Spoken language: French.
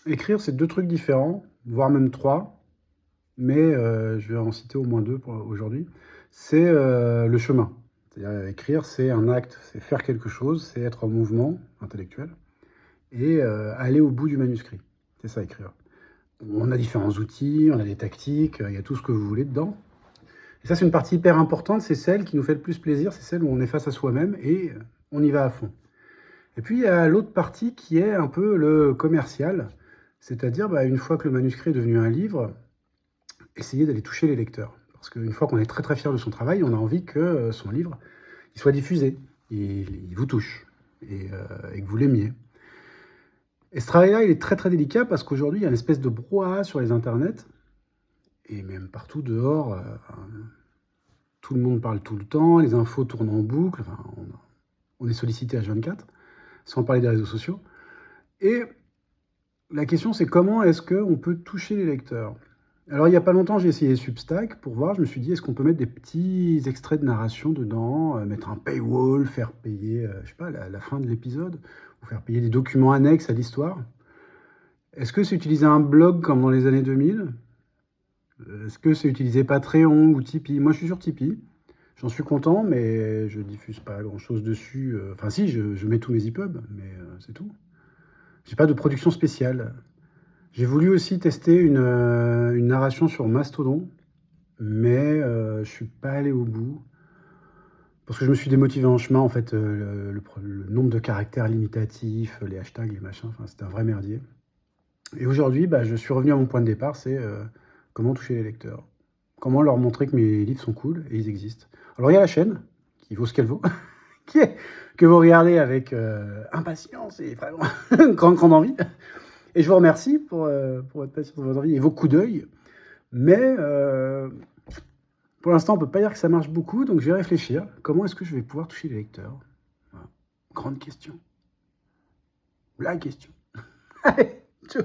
Écrire, c'est 2 trucs différents, voire même 3, mais je vais en citer au moins 2 pour aujourd'hui. C'est, le chemin. C'est-à-dire écrire, c'est un acte, c'est faire quelque chose, c'est être en mouvement intellectuel et aller au bout du manuscrit. C'est ça écrire. On a différents outils, on a des tactiques, il y a tout ce que vous voulez dedans. Et ça, c'est une partie hyper importante, c'est celle qui nous fait le plus plaisir, c'est celle où on est face à soi-même et on y va à fond. Et puis, il y a l'autre partie qui est un peu le commercial, c'est-à-dire, bah, une fois que le manuscrit est devenu un livre, essayer d'aller toucher les lecteurs. Parce qu'une fois qu'on est très très fier de son travail, on a envie que son livre il soit diffusé, il vous touche et que vous l'aimiez. Et ce travail-là, il est très très délicat parce qu'aujourd'hui, il y a une espèce de brouhaha sur les internets et même partout dehors. Tout le monde parle tout le temps, les infos tournent en boucle, enfin, on est sollicité H24, sans parler des réseaux sociaux. Et la question, c'est comment est-ce qu'on peut toucher les lecteurs? Alors, il n'y a pas longtemps, j'ai essayé Substack pour voir. Je me suis dit, est-ce qu'on peut mettre des petits extraits de narration dedans, mettre un paywall, faire payer, je sais pas, la fin de l'épisode, ou faire payer des documents annexes à l'histoire? Est-ce que c'est utiliser un blog comme dans les années 2000? Est-ce que c'est utiliser Patreon ou Tipeee? Moi, je suis sur Tipeee. J'en suis content, mais je diffuse pas grand-chose dessus. Enfin, si, je mets tous mes EPUB, mais c'est tout. J'ai pas de production spéciale. J'ai voulu aussi tester une narration sur Mastodon, mais je suis pas allé au bout. Parce que je me suis démotivé en chemin, en fait, le nombre de caractères limitatifs, les hashtags, les machins, enfin, c'était un vrai merdier. Et aujourd'hui, bah, je suis revenu à mon point de départ, c'est comment toucher les lecteurs. Comment leur montrer que mes livres sont cool et ils existent. Alors il y a la chaîne, qui vaut ce qu'elle vaut, que vous regardez avec impatience et vraiment grande envie. Et je vous remercie pour votre patience et votre envie et vos coups d'œil. Mais pour l'instant, on ne peut pas dire que ça marche beaucoup, donc je vais réfléchir. Comment est-ce que je vais pouvoir toucher les lecteurs? Voilà. Grande question. La question. Allez, tchau.